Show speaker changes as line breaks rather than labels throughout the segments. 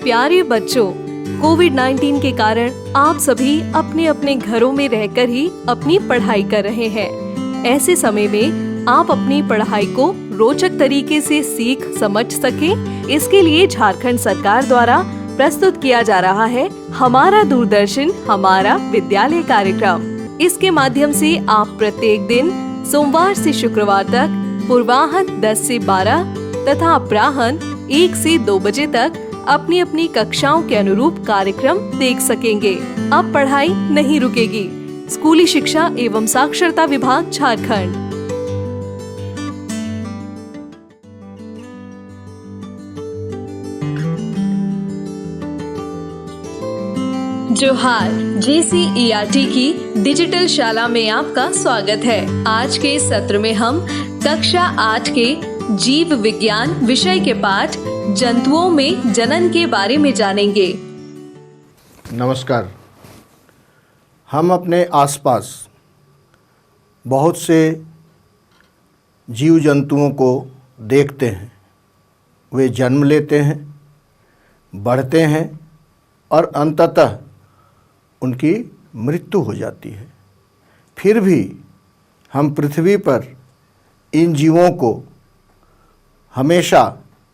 प्यारे बच्चों, कोविड-19 के कारण आप सभी अपने अपने घरों में रहकर ही अपनी पढ़ाई कर रहे हैं। ऐसे समय में आप अपनी पढ़ाई को रोचक तरीके से सीख समझ सकें, इसके लिए झारखंड सरकार द्वारा प्रस्तुत किया जा रहा है हमारा दूरदर्शन हमारा विद्यालय कार्यक्रम। इसके माध्यम से आप प्रत्येक दिन सोमवार से शुक्रवार तक पूर्वाह्न 10 से 12 तथा अपराह्न 1 से 2 बजे तक अपनी अपनी कक्षाओं के अनुरूप कार्यक्रम देख सकेंगे। अब पढ़ाई नहीं रुकेगी। स्कूली शिक्षा एवं साक्षरता विभाग झारखंड। जोहार, JCERT की डिजिटल शाला में आपका स्वागत है। आज के सत्र में हम कक्षा 8 के जीव विज्ञान विषय के पाठ जंतुओं में जनन के बारे में जानेंगे।
नमस्कार। हम अपने आसपास बहुत से जीव जंतुओं को देखते हैं। वे जन्म लेते हैं, बढ़ते हैं और अंततः उनकी मृत्यु हो जाती है। फिर भी हम पृथ्वी पर इन जीवों को हमेशा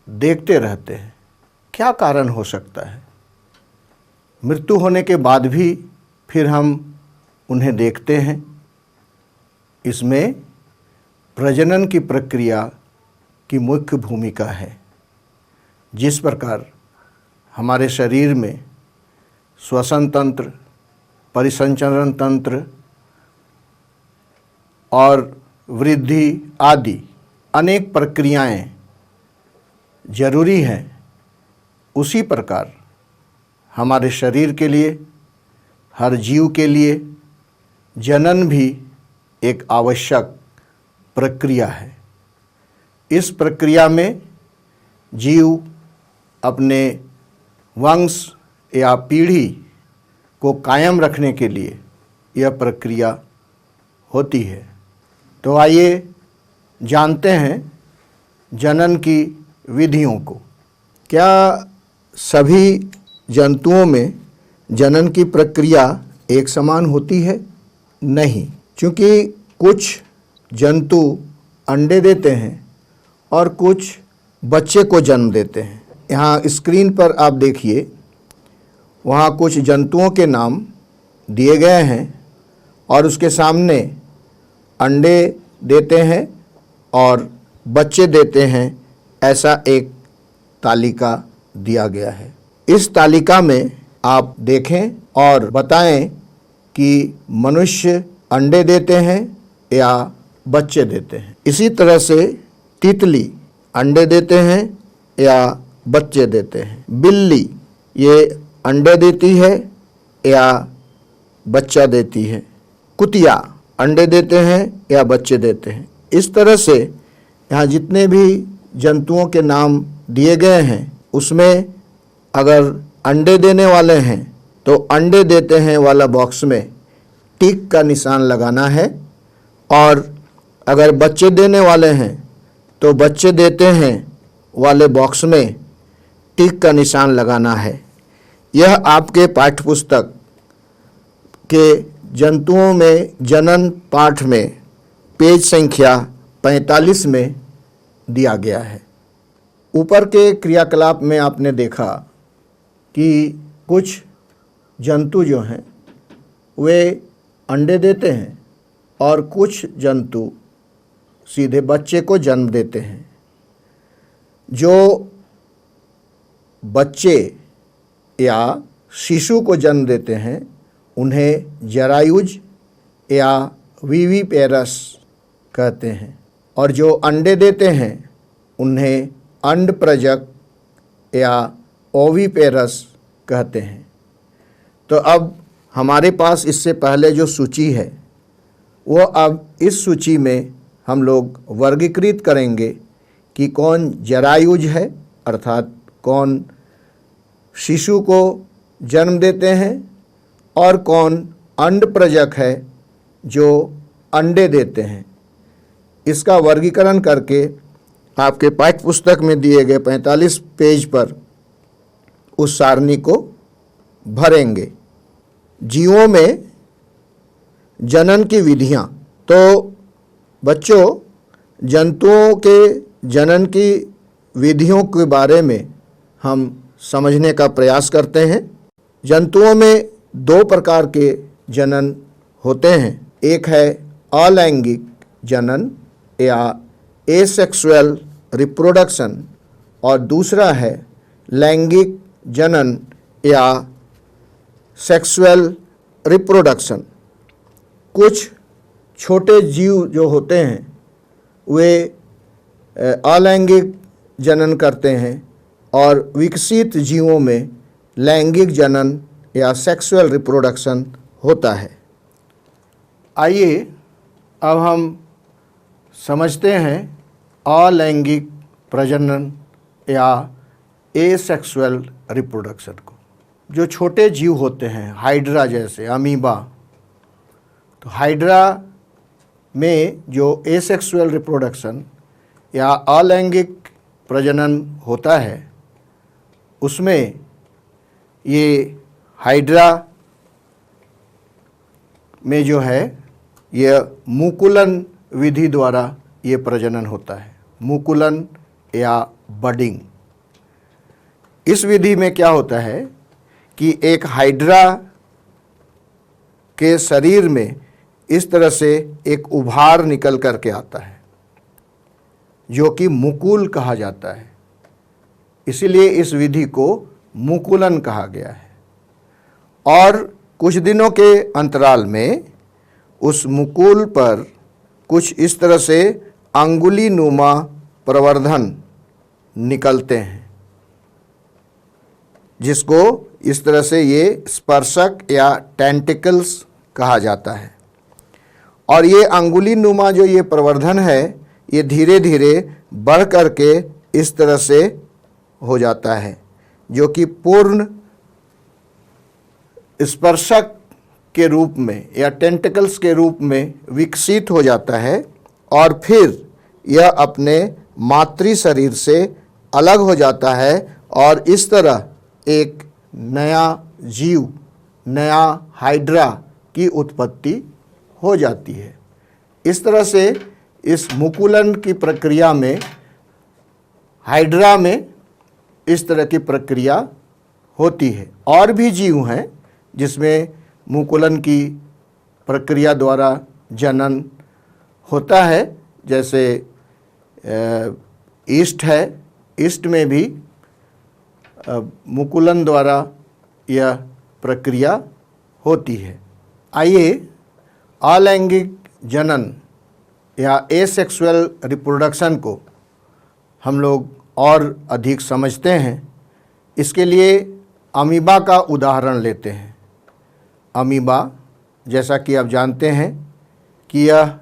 देखते रहते हैं। क्या कारण हो सकता है? मृत्यु होने के बाद भी फिर हम उन्हें देखते हैं। इसमें प्रजनन की प्रक्रिया की मुख्य भूमिका है। जिस प्रकार हमारे शरीर में श्वसन तंत्र, परिसंचरण तंत्र और वृद्धि आदि अनेक प्रक्रियाएं जरूरी हैं, उसी प्रकार हमारे शरीर के लिए, हर जीव के लिए जनन भी एक आवश्यक प्रक्रिया है। इस प्रक्रिया में जीव अपने वंश या पीढ़ी को कायम रखने के लिए यह प्रक्रिया होती है। तो आइए जानते हैं जनन की विधियों को। क्या सभी जंतुओं में जनन की प्रक्रिया एक समान होती है? नहीं, क्योंकि कुछ जंतु अंडे देते हैं और कुछ बच्चे को जन्म देते हैं। यहाँ स्क्रीन पर आप देखिए, वहाँ कुछ जंतुओं के नाम दिए गए हैं और उसके सामने अंडे देते हैं और बच्चे देते हैं, ऐसा एक तालिका दिया गया है। इस तालिका में आप देखें और बताएं कि मनुष्य अंडे देते हैं या बच्चे देते हैं। इसी तरह से तितली अंडे देते हैं या बच्चे देते हैं। बिल्ली ये अंडे देती है या बच्चा देती है। कुतिया अंडे देते हैं या बच्चे देते हैं। इस तरह से यहाँ जितने भी जंतुओं के नाम दिए गए हैं, उसमें अगर अंडे देने वाले हैं तो अंडे देते हैं वाला बॉक्स में टिक का निशान लगाना है, और अगर बच्चे देने वाले हैं तो बच्चे देते हैं वाले बॉक्स में टिक का निशान लगाना है। यह आपके पाठ्यपुस्तक के जंतुओं में जनन पाठ में पेज संख्या 45 में दिया गया है। ऊपर के क्रियाकलाप में आपने देखा कि कुछ जंतु जो हैं वे अंडे देते हैं और कुछ जंतु सीधे बच्चे को जन्म देते हैं। जो बच्चे या शिशु को जन्म देते हैं उन्हें जरायुज या विविपेरस कहते हैं, और जो अंडे देते हैं उन्हें अंडप्रजक या ओविपेरस कहते हैं। तो अब हमारे पास इससे पहले जो सूची है वो अब इस सूची में हम लोग वर्गीकृत करेंगे कि कौन जरायुज है, अर्थात कौन शिशु को जन्म देते हैं, और कौन अंडप्रजक है जो अंडे देते हैं। इसका वर्गीकरण करके आपके पाठ्य पुस्तक में दिए गए 45 पेज पर उस सारणी को भरेंगे। जीवों में जनन की विधियां, तो बच्चों जंतुओं के जनन की विधियों के बारे में हम समझने का प्रयास करते हैं। जंतुओं में दो प्रकार के जनन होते हैं। एक है अलैंगिक जनन या एसेक्सुअल रिप्रोडक्शन और दूसरा है लैंगिक जनन या सेक्सुअल रिप्रोडक्शन। कुछ छोटे जीव जो होते हैं वे अलैंगिक जनन करते हैं और विकसित जीवों में लैंगिक जनन या सेक्सुअल रिप्रोडक्शन होता है। आइए अब हम समझते हैं अलैंगिक प्रजनन या एसेक्सुअल रिप्रोडक्शन को। जो छोटे जीव होते हैं, हाइड्रा जैसे अमीबा, तो हाइड्रा में जो एसेक्सुअल रिप्रोडक्शन या अलैंगिक प्रजनन होता है उसमें ये हाइड्रा में जो है यह मुकुलन विधि द्वारा ये प्रजनन होता है, मुकुलन या बडिंग। इस विधि में क्या होता है कि एक हाइड्रा के शरीर में इस तरह से एक उभार निकल करके आता है जो कि मुकुल कहा जाता है, इसीलिए इस विधि को मुकुलन कहा गया है। और कुछ दिनों के अंतराल में उस मुकुल पर कुछ इस तरह से अंगुली नुमा प्रवर्धन निकलते हैं, जिसको इस तरह से ये स्पर्शक या टेंटिकल्स कहा जाता है। और ये अंगुली नुमा जो ये प्रवर्धन है ये धीरे धीरे बढ़ करके इस तरह से हो जाता है जो कि पूर्ण स्पर्शक के रूप में या टेंटिकल्स के रूप में विकसित हो जाता है और फिर यह अपने मातृ शरीर से अलग हो जाता है और इस तरह एक नया जीव, नया हाइड्रा की उत्पत्ति हो जाती है। इस तरह से इस मुकुलन की प्रक्रिया में हाइड्रा में इस तरह की प्रक्रिया होती है। और भी जीव हैं जिसमें मुकुलन की प्रक्रिया द्वारा जनन होता है, जैसे ईस्ट है, ईस्ट में भी मुकुलन द्वारा यह प्रक्रिया होती है। आइए अलैंगिक जनन या एसेक्सुअल रिप्रोडक्शन को हम लोग और अधिक समझते हैं। इसके लिए अमीबा का उदाहरण लेते हैं। अमीबा, जैसा कि आप जानते हैं कि यह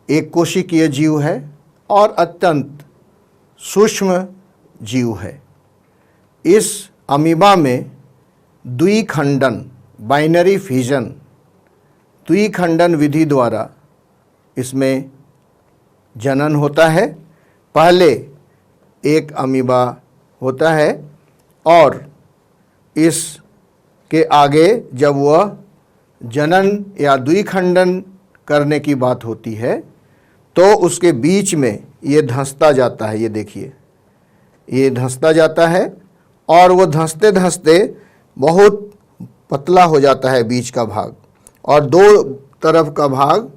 एक कोशिकीय जीव है और अत्यंत सूक्ष्म जीव है। इस अमीबा में द्विखंडन, बाइनरी फिजन, द्विखंडन विधि द्वारा इसमें जनन होता है। पहले एक अमीबा होता है और इसके आगे जब वह जनन या द्विखंडन करने की बात होती है तो उसके बीच में ये धंसता जाता है। ये देखिए, ये धंसता जाता है और वो धंसते धंसते बहुत पतला हो जाता है बीच का भाग, और दो तरफ का भाग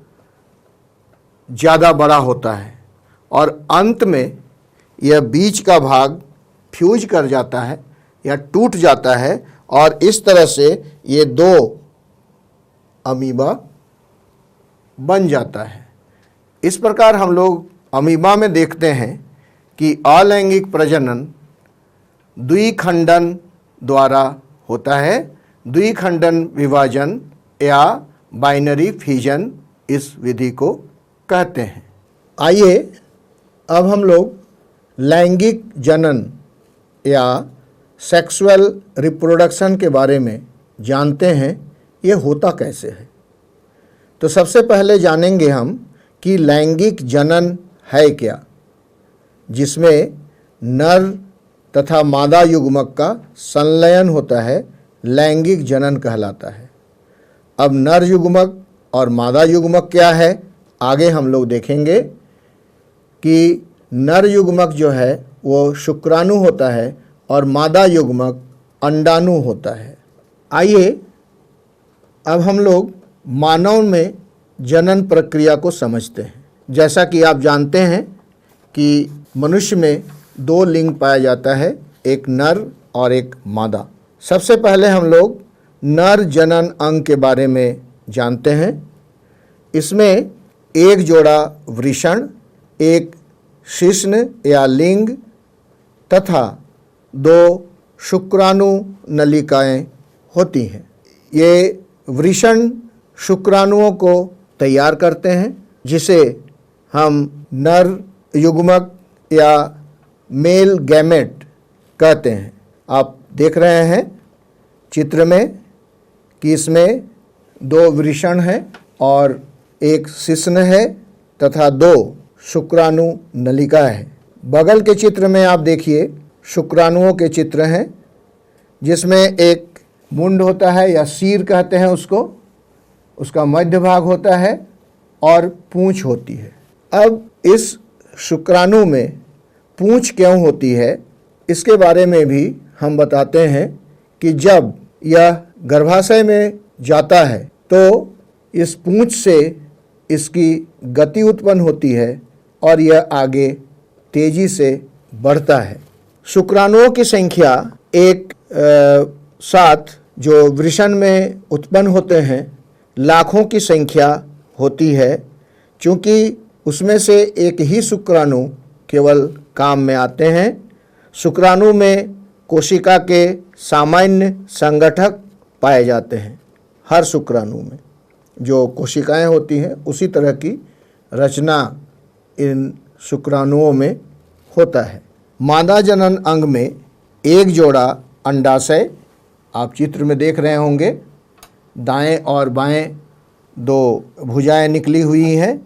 ज़्यादा बड़ा होता है और अंत में यह बीच का भाग फ्यूज कर जाता है या टूट जाता है और इस तरह से ये दो अमीबा बन जाता है। इस प्रकार हम लोग अमीबा में देखते हैं कि अलैंगिक प्रजनन द्विखंडन द्वारा होता है। द्विखंडन विभाजन या बाइनरी फिजन इस विधि को कहते हैं। आइए अब हम लोग लैंगिक जनन या सेक्सुअल रिप्रोडक्शन के बारे में जानते हैं, ये होता कैसे है। तो सबसे पहले जानेंगे हम कि लैंगिक जनन है क्या, जिसमें नर तथा मादा युग्मक का संलयन होता है, लैंगिक जनन कहलाता है। अब नर युग्मक और मादा युग्मक क्या है, आगे हम लोग देखेंगे कि नर युग्मक जो है वो शुक्राणु होता है और मादा युग्मक अंडाणु होता है। आइए अब हम लोग मानव में जनन प्रक्रिया को समझते हैं। जैसा कि आप जानते हैं कि मनुष्य में दो लिंग पाया जाता है, एक नर और एक मादा। सबसे पहले हम लोग नर जनन अंग के बारे में जानते हैं। इसमें एक जोड़ा वृषण, एक शिश्न या लिंग तथा दो शुक्राणु नलिकाएं होती हैं। ये वृषण शुक्राणुओं को तैयार करते हैं, जिसे हम नर युग्मक या मेल गैमेट कहते हैं। आप देख रहे हैं चित्र में कि इसमें दो वृषण हैं और एक शिश्न है तथा दो शुक्राणु नलिका है। बगल के चित्र में आप देखिए शुक्राणुओं के चित्र हैं, जिसमें एक मुंड होता है या सिर कहते हैं उसको, उसका मध्य भाग होता है और पूंछ होती है। अब इस शुक्राणु में पूंछ क्यों होती है, इसके बारे में भी हम बताते हैं कि जब यह गर्भाशय में जाता है तो इस पूंछ से इसकी गति उत्पन्न होती है और यह आगे तेजी से बढ़ता है। शुक्राणुओं की संख्या एक साथ जो वृषण में उत्पन्न होते हैं लाखों की संख्या होती है, क्योंकि उसमें से एक ही शुक्राणु केवल काम में आते हैं। शुक्राणु में कोशिका के सामान्य संगठक पाए जाते हैं। हर शुक्राणु में जो कोशिकाएं होती हैं उसी तरह की रचना इन शुक्राणुओं में होता है। मादा जनन अंग में एक जोड़ा अंडाशय आप चित्र में देख रहे होंगे, दाएं और बाएं दो भुजाएं निकली हुई हैं,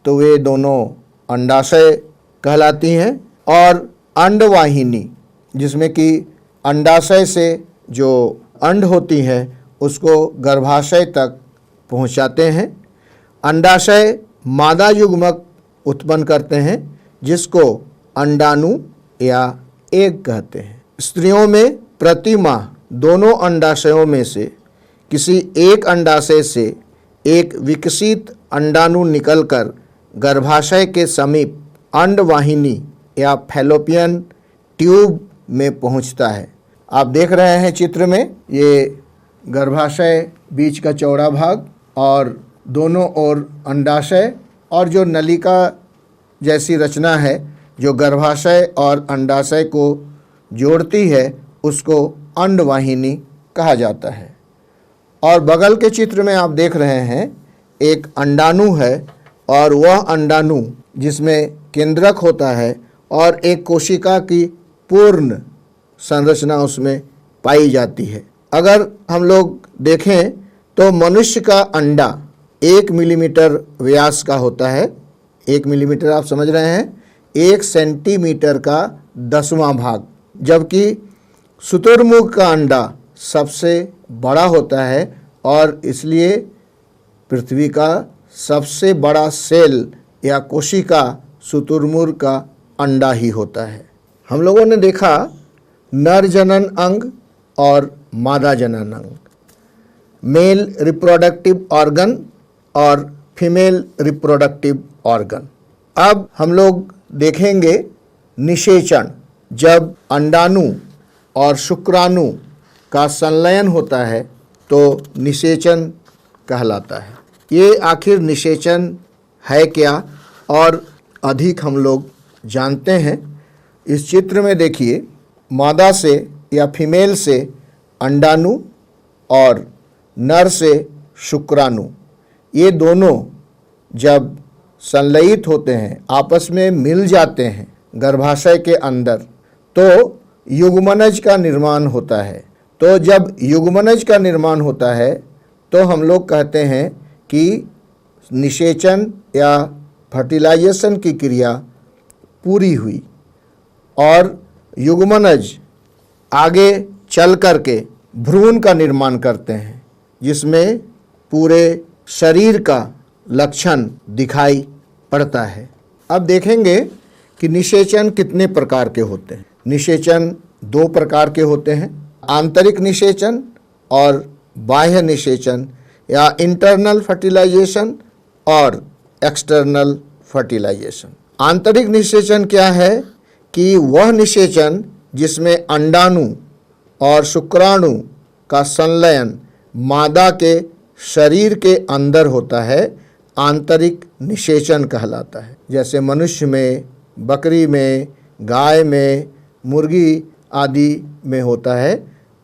तो वे दोनों अंडाशय कहलाती हैं। और अंडवाहिनी, जिसमें कि अंडाशय से जो अंड होती हैं उसको गर्भाशय तक पहुंचाते हैं। अंडाशय मादा युग्मक उत्पन्न करते हैं, जिसको अंडाणु या एग कहते हैं। स्त्रियों में प्रति माह दोनों अंडाशयों में से किसी एक अंडाशय से एक विकसित अंडाणु निकलकर गर्भाशय के समीप अंडवाहिनी या फैलोपियन ट्यूब में पहुंचता है। आप देख रहे हैं चित्र में, ये गर्भाशय बीच का चौड़ा भाग और दोनों ओर अंडाशय और जो नलिका जैसी रचना है जो गर्भाशय और अंडाशय को जोड़ती है उसको अंडवाहिनी कहा जाता है। और बगल के चित्र में आप देख रहे हैं एक अंडाणु है और वह अंडाणु जिसमें केंद्रक होता है और एक कोशिका की पूर्ण संरचना उसमें पाई जाती है। अगर हम लोग देखें तो मनुष्य का अंडा 1 मिलीमीटर व्यास का होता है। 1 मिलीमीटर आप समझ रहे हैं, 1 सेंटीमीटर का 10वां भाग, जबकि शुतुरमुर्ग का अंडा सबसे बड़ा होता है और इसलिए पृथ्वी का सबसे बड़ा सेल या कोशिका शुतुरमुर्ग का अंडा ही होता है। हम लोगों ने देखा नर जनन अंग और मादा जनन अंग, मेल रिप्रोडक्टिव ऑर्गन और फीमेल रिप्रोडक्टिव ऑर्गन। अब हम लोग देखेंगे निषेचन। जब अंडाणु और शुक्राणु का संलयन होता है तो निषेचन कहलाता है। ये आखिर निषेचन है क्या और अधिक हम लोग जानते हैं। इस चित्र में देखिए, मादा से या फीमेल से अंडाणु और नर से शुक्राणु, ये दोनों जब संलयित होते हैं, आपस में मिल जाते हैं गर्भाशय के अंदर, तो युग्मनज का निर्माण होता है। तो जब युग्मनज का निर्माण होता है तो हम लोग कहते हैं कि निषेचन या फर्टिलाइजेशन की क्रिया पूरी हुई और युग्मनज आगे चल करके भ्रूण का निर्माण करते हैं, जिसमें पूरे शरीर का लक्षण दिखाई पड़ता है। अब देखेंगे कि निषेचन कितने प्रकार के होते हैं। निषेचन 2 प्रकार के होते हैं, आंतरिक निषेचन और बाह्य निषेचन या इंटरनल फर्टिलाइजेशन और एक्सटर्नल फर्टिलाइजेशन। आंतरिक निषेचन क्या है कि वह निषेचन जिसमें अंडाणु और शुक्राणु का संलयन मादा के शरीर के अंदर होता है, आंतरिक निषेचन कहलाता है। जैसे मनुष्य में, बकरी में, गाय में, मुर्गी आदि में होता है,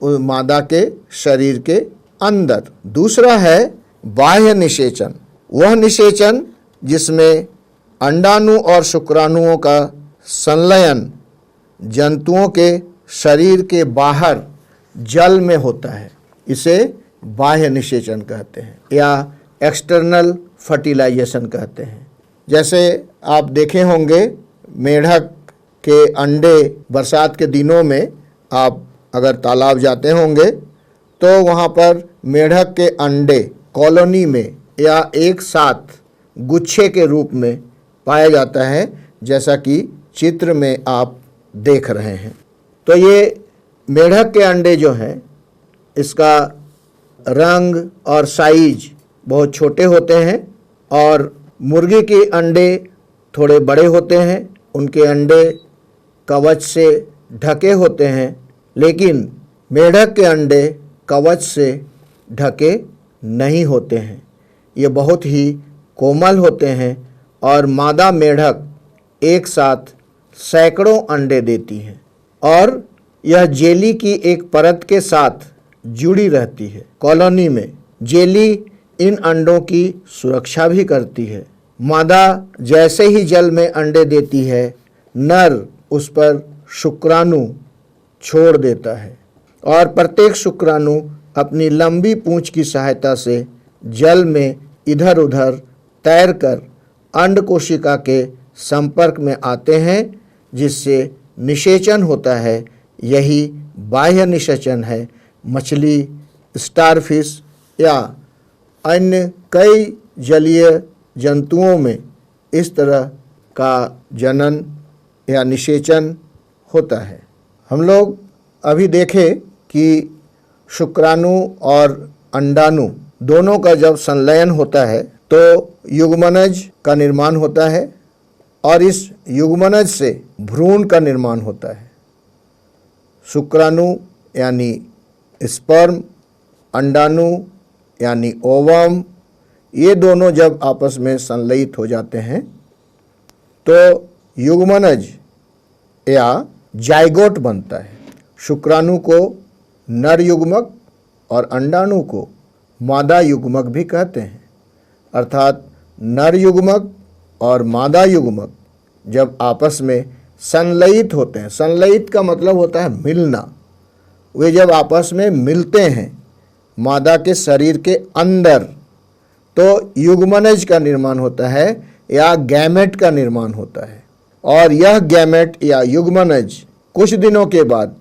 मादा के शरीर के अंदर। दूसरा है बाह्य निषेचन, वह निषेचन जिसमें अंडाणु और शुक्राणुओं का संलयन जंतुओं के शरीर के बाहर जल में होता है, इसे बाह्य निषेचन कहते हैं या एक्सटर्नल फर्टिलाइजेशन कहते हैं। जैसे आप देखे होंगे मेढक के अंडे बरसात के दिनों में आप अगर तालाब जाते होंगे तो वहाँ पर मेढक के अंडे कॉलोनी में या एक साथ गुच्छे के रूप में पाया जाता है, जैसा कि चित्र में आप देख रहे हैं। तो ये मेढक के अंडे जो हैं, इसका रंग और साइज बहुत छोटे होते हैं और मुर्गी के अंडे थोड़े बड़े होते हैं। उनके अंडे कवच से ढके होते हैं, लेकिन मेढक के अंडे कवच से ढके नहीं होते हैं। ये बहुत ही कोमल होते हैं और मादा मेढक एक साथ सैकड़ों अंडे देती हैं और यह जेली की एक परत के साथ जुड़ी रहती है। कॉलोनी में जेली इन अंडों की सुरक्षा भी करती है। मादा जैसे ही जल में अंडे देती है, नर उस पर शुक्राणु छोड़ देता है और प्रत्येक शुक्राणु अपनी लंबी पूंछ की सहायता से जल में इधर उधर तैरकर अंड कोशिका के संपर्क में आते हैं, जिससे निषेचन होता है। यही बाह्य निषेचन है। मछली, स्टारफिश या अन्य कई जलीय जंतुओं में इस तरह का जनन या निषेचन होता है। हम लोग अभी देखें कि शुक्राणु और अंडाणु दोनों का जब संलयन होता है तो युग्मनज का निर्माण होता है और इस युग्मनज से भ्रूण का निर्माण होता है। शुक्राणु यानी स्पर्म, अंडाणु यानी ओवम, ये दोनों जब आपस में संलयित हो जाते हैं तो युग्मनज या जाइगोट बनता है। शुक्राणु को नर युग्मक और अंडाणु को मादा युग्मक भी कहते हैं। अर्थात नर युग्मक और मादा युग्मक जब आपस में संलयित होते हैं, संलयित का मतलब होता है मिलना, वे जब आपस में मिलते हैं मादा के शरीर के अंदर, तो युग्मनज का निर्माण होता है या गैमेट का निर्माण होता है। और यह गैमेट या युग्मनज कुछ दिनों के बाद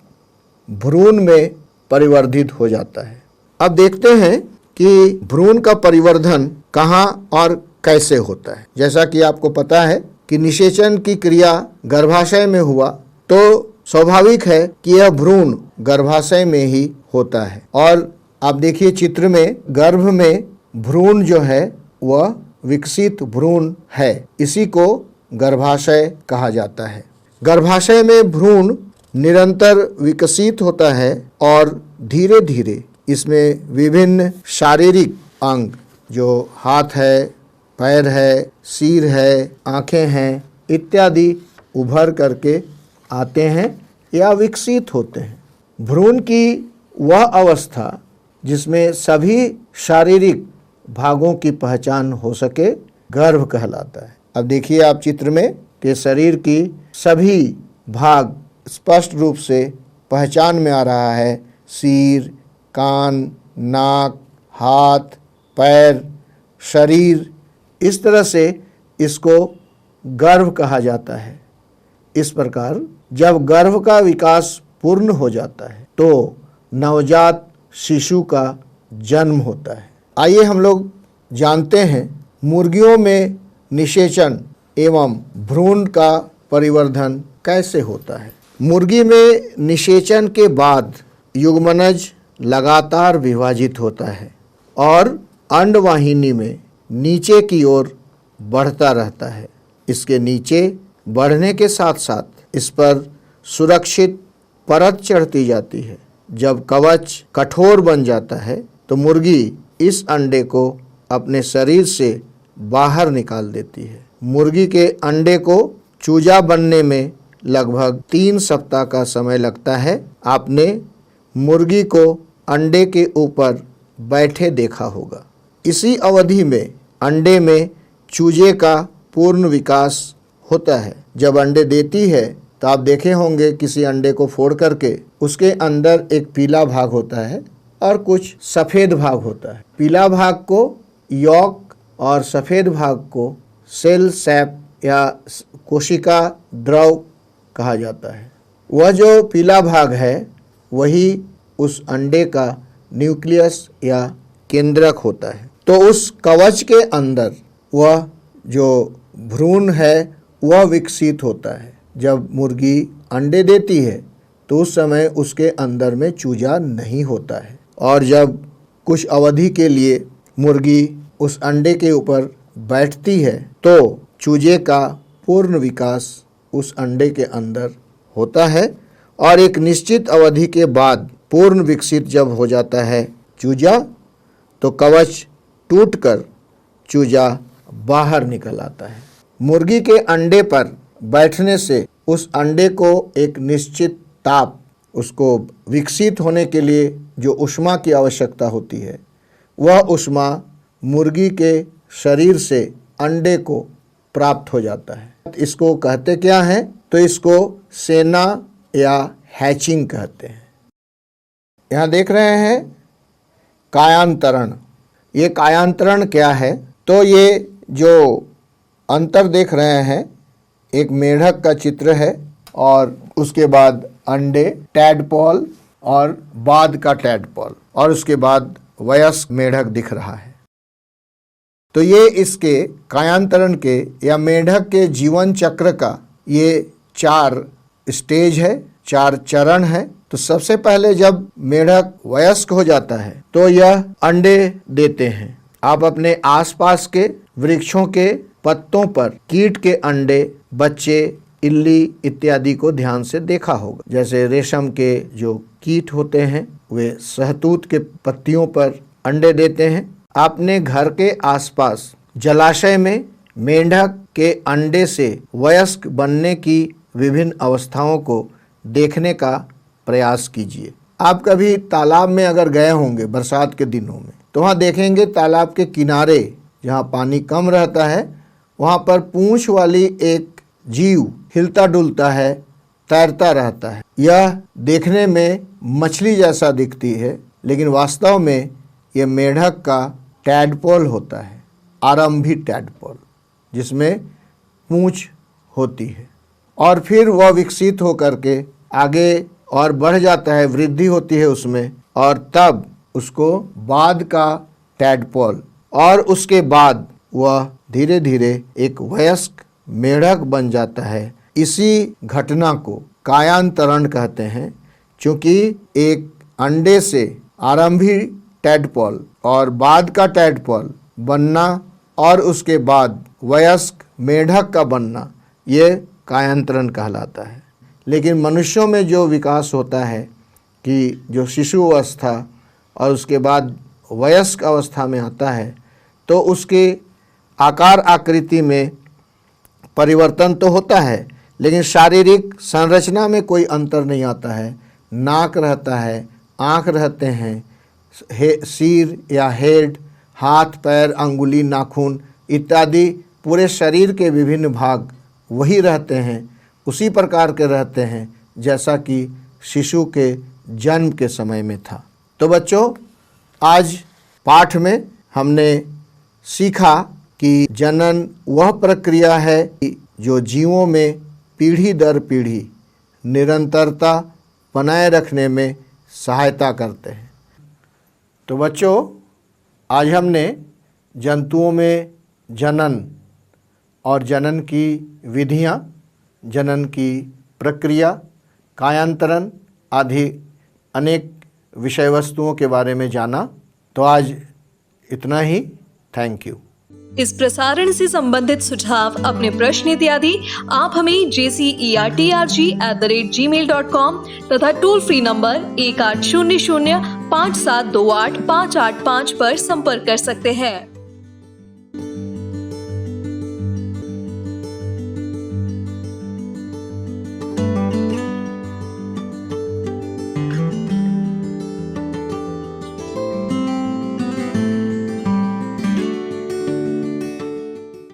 भ्रूण में परिवर्धित हो जाता है। अब देखते हैं कि भ्रूण का परिवर्धन कहाँ और कैसे होता है। जैसा कि आपको पता है कि निषेचन की क्रिया गर्भाशय में हुआ तो स्वाभाविक है कि यह भ्रूण गर्भाशय में ही होता है। और आप देखिए चित्र में, गर्भ में भ्रूण जो है वह विकसित भ्रूण है, इसी को गर्भाशय कहा जाता है। गर्भाशय में भ्रूण निरंतर विकसित होता है और धीरे धीरे इसमें विभिन्न शारीरिक अंग, जो हाथ है, पैर है, सिर है, आँखें हैं इत्यादि उभर करके आते हैं या विकसित होते हैं। भ्रूण की वह अवस्था जिसमें सभी शारीरिक भागों की पहचान हो सके गर्भ कहलाता है। अब देखिए आप चित्र में कि शरीर की सभी भाग स्पष्ट रूप से पहचान में आ रहा है। सिर, कान, नाक, हाथ, पैर, शरीर, इस तरह से इसको गर्भ कहा जाता है। इस प्रकार जब गर्भ का विकास पूर्ण हो जाता है तो नवजात शिशु का जन्म होता है। आइए हम लोग जानते हैं मुर्गियों में निषेचन एवं भ्रूण का परिवर्धन कैसे होता है। मुर्गी में निषेचन के बाद युग्मनज लगातार विभाजित होता है और अंडवाहिनी में नीचे की ओर बढ़ता रहता है। इसके नीचे बढ़ने के साथ साथ इस पर सुरक्षित परत चढ़ती जाती है। जब कवच कठोर बन जाता है तो मुर्गी इस अंडे को अपने शरीर से बाहर निकाल देती है। मुर्गी के अंडे को चूजा बनने में लगभग 3 सप्ताह का समय लगता है। आपने मुर्गी को अंडे के ऊपर बैठे देखा होगा। इसी अवधि में अंडे में चूजे का पूर्ण विकास होता है। जब अंडे देती है तो आप देखे होंगे किसी अंडे को फोड़ करके उसके अंदर एक पीला भाग होता है और कुछ सफ़ेद भाग होता है। पीला भाग को यॉक और सफ़ेद भाग को सेल सैप या कोशिका द्रव कहा जाता है। वह जो पीला भाग है वही उस अंडे का न्यूक्लियस या केंद्रक होता है। तो उस कवच के अंदर वह जो भ्रूण है वह विकसित होता है। जब मुर्गी अंडे देती है तो उस समय उसके अंदर में चूजा नहीं होता है और जब कुछ अवधि के लिए मुर्गी उस अंडे के ऊपर बैठती है तो चूजे का पूर्ण विकास उस अंडे के अंदर होता है और एक निश्चित अवधि के बाद पूर्ण विकसित जब हो जाता है चूजा तो कवच टूटकर चूजा बाहर निकल आता है। मुर्गी के अंडे पर बैठने से उस अंडे को एक निश्चित ताप, उसको विकसित होने के लिए जो ऊष्मा की आवश्यकता होती है वह ऊष्मा मुर्गी के शरीर से अंडे को प्राप्त हो जाता है। इसको कहते क्या हैं? तो इसको सेना या हैचिंग कहते हैं। यहाँ देख रहे हैं कायांतरण। ये कायांतरण क्या है? तो ये जो अंतर देख रहे हैं एक मेढक का चित्र है और उसके बाद अंडे, टैडपॉल और बाद का टैडपॉल और उसके बाद वयस्क मेढक दिख रहा है। तो ये इसके कायांतरण के या मेढक के जीवन चक्र का ये 4 स्टेज है, 4 चरण है। तो सबसे पहले जब मेढक वयस्क हो जाता है तो यह अंडे देते हैं। आप अपने आसपास के वृक्षों के पत्तों पर कीट के अंडे, बच्चे, इल्ली इत्यादि को ध्यान से देखा होगा। जैसे रेशम के जो कीट होते हैं वे सहतूत के पत्तियों पर अंडे देते हैं। आपने घर के आसपास जलाशय में मेंढक के अंडे से वयस्क बनने की विभिन्न अवस्थाओं को देखने का प्रयास कीजिए। आप कभी तालाब में अगर गए होंगे बरसात के दिनों में तो वहाँ देखेंगे तालाब के किनारे जहाँ पानी कम रहता है वहाँ पर पूंछ वाली एक जीव हिलता डुलता है, तैरता रहता है। यह देखने में मछली जैसा दिखती है लेकिन वास्तव में यह मेढक का टैडपोल होता है, आरंभी टैडपोल, जिसमें पूंछ होती है और फिर वह विकसित होकर के आगे और बढ़ जाता है, वृद्धि होती है उसमें और तब उसको बाद का टैडपोल और उसके बाद वह धीरे धीरे एक वयस्क मेढक बन जाता है। इसी घटना को कायांतरण कहते हैं, क्योंकि एक अंडे से आरंभी टैडपोल और बाद का टैडपोल बनना और उसके बाद वयस्क मेढक का बनना ये कायांतरण कहलाता है। लेकिन मनुष्यों में जो विकास होता है कि जो शिशु अवस्था और उसके बाद वयस्क अवस्था में आता है तो उसके आकार आकृति में परिवर्तन तो होता है लेकिन शारीरिक संरचना में कोई अंतर नहीं आता है। नाक रहता है, आँख रहते हैं, सिर या हेड, हाथ, पैर, अंगुली, नाखून इत्यादि पूरे शरीर के विभिन्न भाग वही रहते हैं, उसी प्रकार के रहते हैं जैसा कि शिशु के जन्म के समय में था। तो बच्चों, आज पाठ में हमने सीखा कि जनन वह प्रक्रिया है जो जीवों में पीढ़ी दर पीढ़ी निरंतरता बनाए रखने में सहायता करते हैं। तो बच्चों, आज हमने जंतुओं में जनन और जनन की विधियाँ, जनन की प्रक्रिया, कायांतरण आदि अनेक विषय वस्तुओं के बारे में जाना। तो आज इतना ही। Thank you.
इस प्रसारण से संबंधित सुझाव, अपने प्रश्न इत्यादि आप हमें jcertrg@gmail.com तथा टोल फ्री नंबर 1800 5728 585 पर संपर्क कर सकते हैं।